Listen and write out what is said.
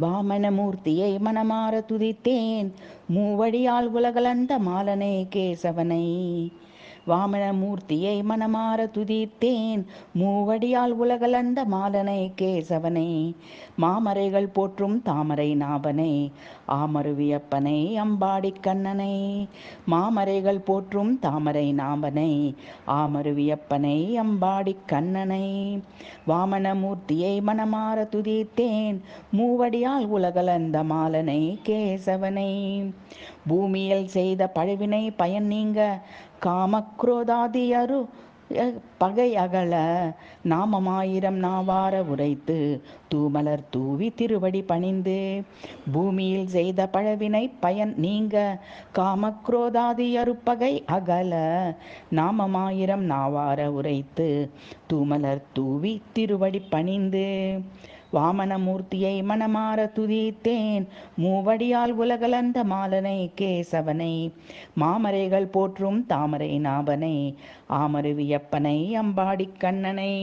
வாமனமூர்த்தியை மனமார துதித்தேன், மூவடியால் உலகளந்த மாலனே கேசவனை. வாமனமூர்த்தியை மனமார துதித்தேன், மூவடியால் உலகளந்த மாலனை கேசவனை. மாமரைகள் போற்றும் தாமரை நாபனை, ஆமருவியப்பனை அம்பாடிக் கண்ணனை. மாமரைகள் போற்றும் தாமரை நாபனை, ஆமருவியப்பனை அம்பாடிக் கண்ணனை. வாமனமூர்த்தியை மனமார துதித்தேன், மூவடியால் உலகளந்த மாலனை கேசவனை. பூமியில் செய்த பழவினை பயன் நீங்க, காமக்ரோதாதியரு பகை அகல, நாமமாயிரம் நாவார உரைத்து தூமலர் தூவி திருவடி பணிந்து. பூமியில் செய்த பழவினை பயன் நீங்க, காமக்ரோதாதியரு பகை அகல, நாமமாயிரம் நாவார உரைத்து தூமலர் தூவி திருவடி பணிந்து. வாமனமூர்த்தியை மனமார துதித்தேன், மூவடியால் உலகளந்த மாலனை கேசவனை. மாமரைகள் போற்றும் தாமரை நாபனை, ஆமருவியப்பனை அம்பாடிக் கண்ணனை.